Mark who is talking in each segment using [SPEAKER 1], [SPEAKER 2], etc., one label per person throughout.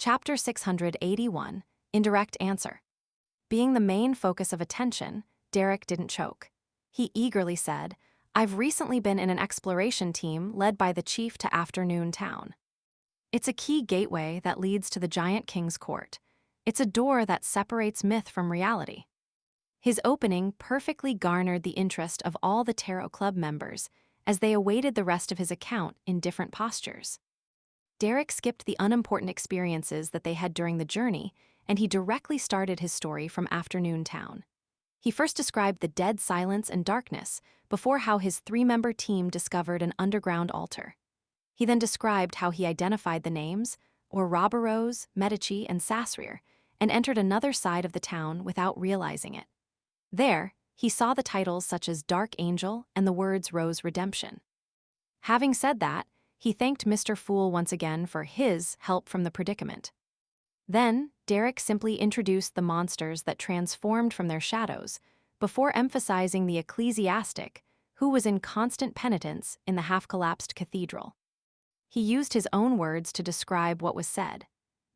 [SPEAKER 1] Chapter 681, Indirect Answer. Being the main focus of attention, Derek didn't choke. He eagerly said, "I've recently been in an exploration team led by the chief to Afternoon Town. It's a key gateway that leads to the giant king's court. It's a door that separates myth from reality." His opening perfectly garnered the interest of all the Tarot Club members as they awaited the rest of his account in different postures. Derek skipped the unimportant experiences that they had during the journey, and he directly started his story from Afternoon Town. He first described the dead silence and darkness before how his three-member team discovered an underground altar. He then described how he identified the names, Ouroboros, Medici, and Sasrir, and entered another side of the town without realizing it. There, he saw the titles such as Dark Angel and the words Rose Redemption. Having said that, he thanked Mr. Fool once again for his help from the predicament. Then, Derek simply introduced the monsters that transformed from their shadows, before emphasizing the ecclesiastic, who was in constant penitence in the half-collapsed cathedral. He used his own words to describe what was said,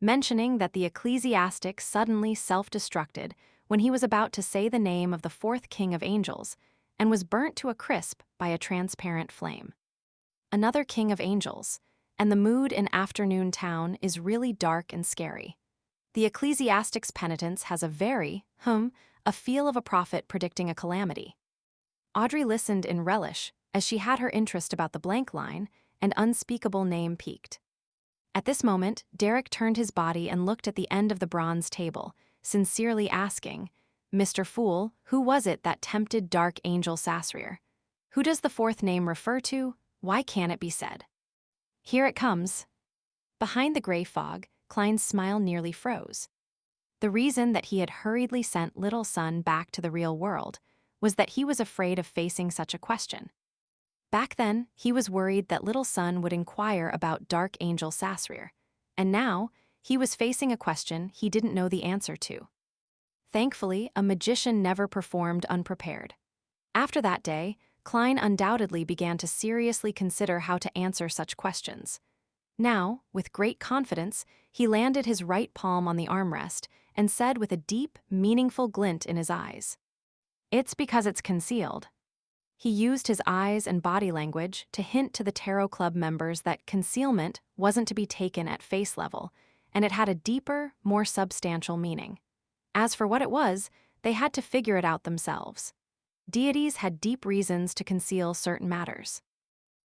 [SPEAKER 1] mentioning that the ecclesiastic suddenly self-destructed when he was about to say the name of the fourth king of angels and was burnt to a crisp by a transparent flame. Another king of angels, and the mood in Afternoon Town is really dark and scary. The ecclesiastic's penitence has a a feel of a prophet predicting a calamity. Audrey listened in relish as she had her interest about the blank line and unspeakable name piqued. At this moment, Derek turned his body and looked at the end of the bronze table, sincerely asking, "Mr. Fool, who was it that tempted Dark Angel Sasrir? Who does the fourth name refer to? Why can't it be said?" "Here it comes." Behind the gray fog, Klein's smile nearly froze. The reason that he had hurriedly sent Little Sun back to the real world was that he was afraid of facing such a question. Back then, he was worried that Little Sun would inquire about Dark Angel Sasrir, and now he was facing a question he didn't know the answer to. Thankfully, a magician never performed unprepared. After that day, Klein undoubtedly began to seriously consider how to answer such questions. Now, with great confidence, he landed his right palm on the armrest and said with a deep, meaningful glint in his eyes, "It's because it's concealed." He used his eyes and body language to hint to the Tarot Club members that concealment wasn't to be taken at face level, and it had a deeper, more substantial meaning. As for what it was, they had to figure it out themselves. Deities had deep reasons to conceal certain matters.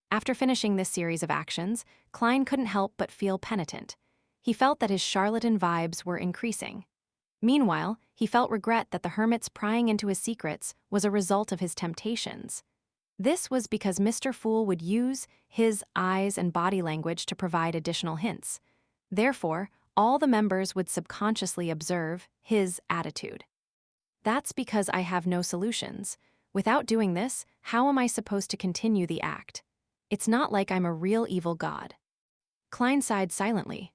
[SPEAKER 1] After finishing this series of actions, Klein couldn't help but feel penitent. He felt that his charlatan vibes were increasing. Meanwhile, he felt regret that the hermit's prying into his secrets was a result of his temptations. This was because Mr. Fool would use his eyes and body language to provide additional hints. Therefore, all the members would subconsciously observe his attitude. "That's because I have no solutions. Without doing this, how am I supposed to continue the act? It's not like I'm a real evil god." Klein sighed silently.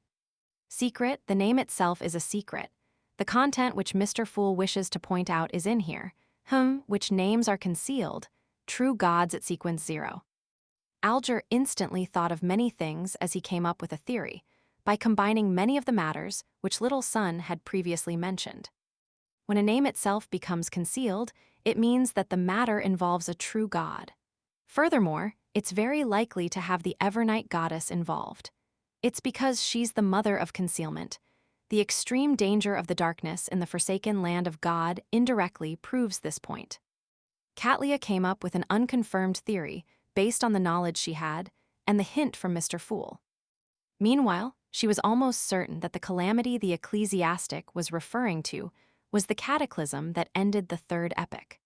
[SPEAKER 1] "Secret, the name itself is a secret. The content which Mr. Fool wishes to point out is in here. Which names are concealed? True gods at sequence 0. Alger instantly thought of many things as he came up with a theory, by combining many of the matters which Little Sun had previously mentioned. When a name itself becomes concealed, it means that the matter involves a true god. Furthermore, it's very likely to have the Evernight goddess involved. It's because she's the mother of concealment. The extreme danger of the darkness in the forsaken land of God indirectly proves this point. Katlia came up with an unconfirmed theory based on the knowledge she had and the hint from Mr. Fool. Meanwhile, she was almost certain that the calamity the ecclesiastic was referring to was the cataclysm that ended the third epoch.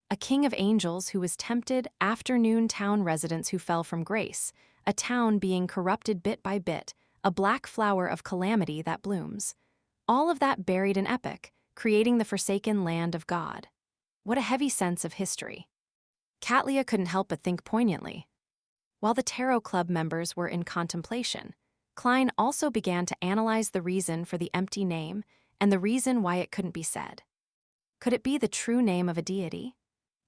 [SPEAKER 1] A king of angels who was tempted Afternoon Town residents who fell from grace, a town being corrupted bit by bit, a black flower of calamity that blooms. All of that buried in epic, creating the forsaken land of God. What a heavy sense of history. Katlia couldn't help but think poignantly. While the Tarot Club members were in contemplation, Klein also began to analyze the reason for the empty name and the reason why it couldn't be said. Could it be the true name of a deity?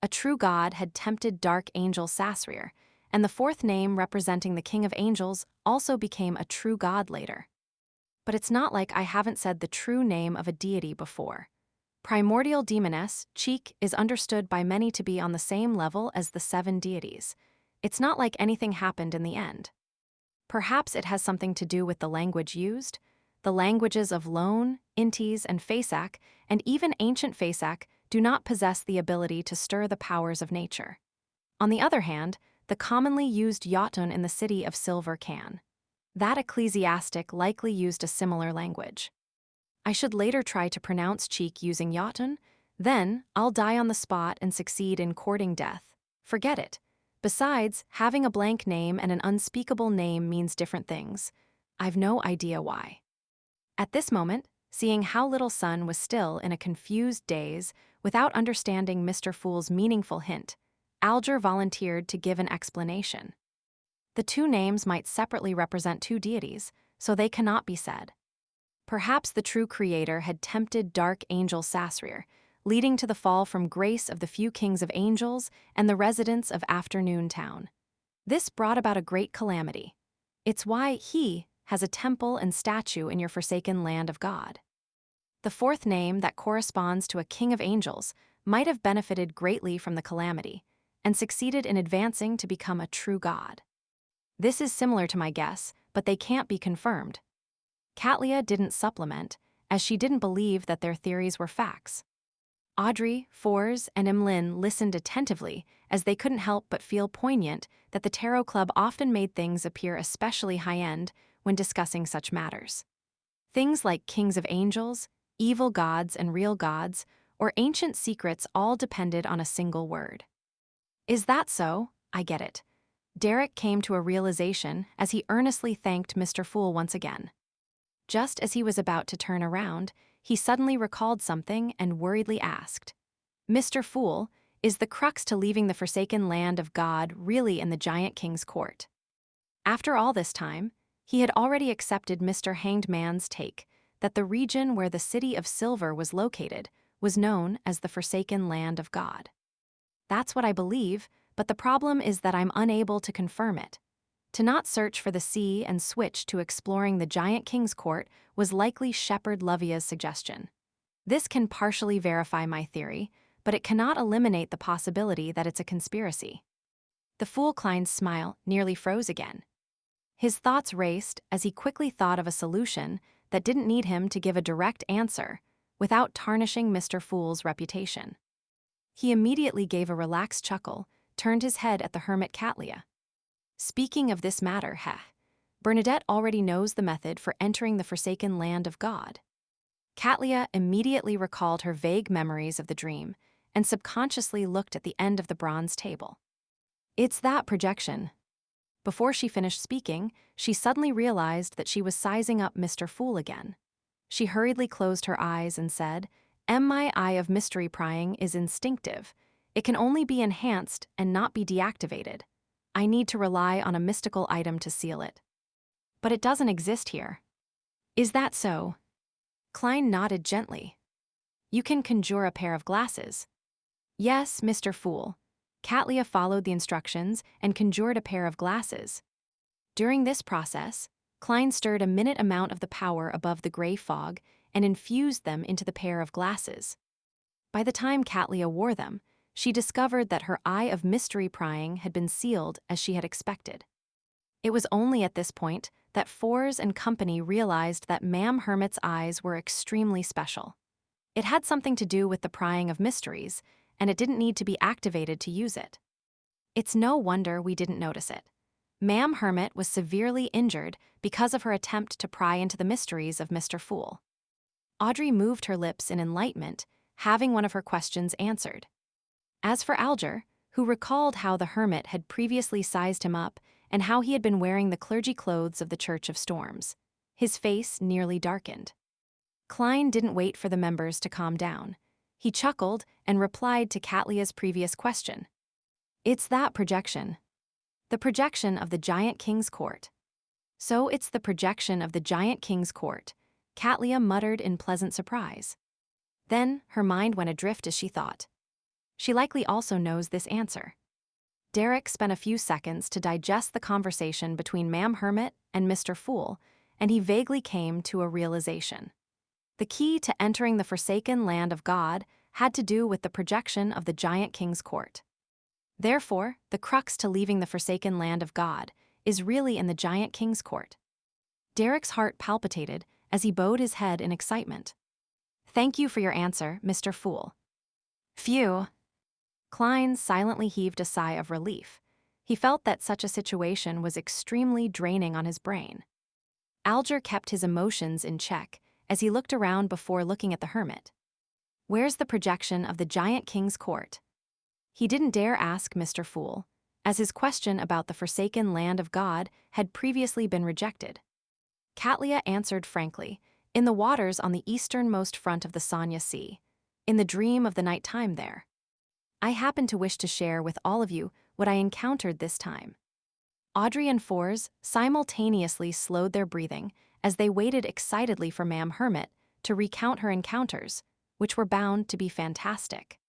[SPEAKER 1] A true god had tempted Dark Angel Sasrir, and the fourth name representing the King of Angels also became a true god later. But it's not like I haven't said the true name of a deity before. Primordial demoness, Cheek, is understood by many to be on the same level as the 7 deities. It's not like anything happened in the end. Perhaps it has something to do with the language used. The languages of Loan, Intis, and Fasak, and even ancient Fasak, do not possess the ability to stir the powers of nature. On the other hand, the commonly used Jotun in the city of Silver can. That ecclesiastic likely used a similar language. I should later try to pronounce Cheek using Jotun, then I'll die on the spot and succeed in courting death. Forget it. Besides, having a blank name and an unspeakable name means different things. I've no idea why. At this moment, seeing how Little Sun was still in a confused daze without understanding Mr. Fool's meaningful hint, Alger volunteered to give an explanation. The 2 names might separately represent 2 deities, so they cannot be said. Perhaps the true creator had tempted dark angel Sasrir, leading to the fall from grace of the few kings of angels and the residents of Afternoon Town. This brought about a great calamity. It's why he has a temple and statue in your forsaken land of God. The 4th name that corresponds to a king of angels might have benefited greatly from the calamity and succeeded in advancing to become a true god. This is similar to my guess, but they can't be confirmed. Katlia didn't supplement, as she didn't believe that their theories were facts. Audrey, Fors, and Emlyn listened attentively, as they couldn't help but feel poignant that the Tarot Club often made things appear especially high-end when discussing such matters. Things like kings of angels, evil gods and real gods, or ancient secrets all depended on a single word. Is that so? I get it. Derek came to a realization as he earnestly thanked Mr. Fool once again. Just as he was about to turn around, he suddenly recalled something and worriedly asked, "Mr. Fool, is the crux to leaving the forsaken land of God really in the Giant King's court?" After all this time, he had already accepted Mr. Hanged Man's take that the region where the city of Silver was located was known as the forsaken land of God. That's what I believe, but the problem is that I'm unable to confirm it. To not search for the sea and switch to exploring the Giant King's court was likely Shepherd Lovia's suggestion. This can partially verify my theory, but it cannot eliminate the possibility that it's a conspiracy. The Fool Klein's smile nearly froze again. His thoughts raced as he quickly thought of a solution that didn't need him to give a direct answer without tarnishing Mr. Fool's reputation. He immediately gave a relaxed chuckle, turned his head at the hermit Katlia. Speaking of this matter, Bernadette already knows the method for entering the forsaken land of God. Katlia immediately recalled her vague memories of the dream and subconsciously looked at the end of the bronze table. It's that projection. Before she finished speaking, she suddenly realized that she was sizing up Mr. Fool again. She hurriedly closed her eyes and said, "My eye of mystery prying is instinctive. It can only be enhanced and not be deactivated. I need to rely on a mystical item to seal it. But it doesn't exist here." "Is that so?" Klein nodded gently. "You can conjure a pair of glasses." "Yes, Mr. Fool." Katlia followed the instructions and conjured a pair of glasses. During this process, Klein stirred a minute amount of the power above the gray fog and infused them into the pair of glasses. By the time Katlia wore them, she discovered that her eye of mystery prying had been sealed as she had expected. It was only at this point that Fors and company realized that Ma'am Hermit's eyes were extremely special. It had something to do with the prying of mysteries, and it didn't need to be activated to use it. It's no wonder we didn't notice it. Ma'am Hermit was severely injured because of her attempt to pry into the mysteries of Mr. Fool. Audrey moved her lips in enlightenment, having one of her questions answered. As for Alger, who recalled how the hermit had previously sized him up and how he had been wearing the clergy clothes of the Church of Storms, his face nearly darkened. Klein didn't wait for the members to calm down. He chuckled and replied to Katlia's previous question. "It's that projection. The projection of the Giant King's court." "So it's the projection of the Giant King's court," Katlia muttered in pleasant surprise. Then her mind went adrift as she thought. She likely also knows this answer. Derek spent a few seconds to digest the conversation between Ma'am Hermit and Mr. Fool and he vaguely came to a realization. The key to entering the forsaken land of God had to do with the projection of the giant king's court. Therefore, the crux to leaving the forsaken land of God is really in the giant king's court. Derek's heart palpitated as he bowed his head in excitement. "Thank you for your answer, Mr. Fool." "Phew." Klein silently heaved a sigh of relief. He felt that such a situation was extremely draining on his brain. Alger kept his emotions in check as he looked around before looking at the hermit. Where's the projection of the giant king's court? He didn't dare ask Mr. Fool, as his question about the forsaken land of God had previously been rejected. Katlia answered frankly, in the waters on the easternmost front of the Sanya Sea, in the dream of the night time there. I happen to wish to share with all of you what I encountered this time. Audrey and Fours simultaneously slowed their breathing as they waited excitedly for Ma'am Hermit to recount her encounters, which were bound to be fantastic.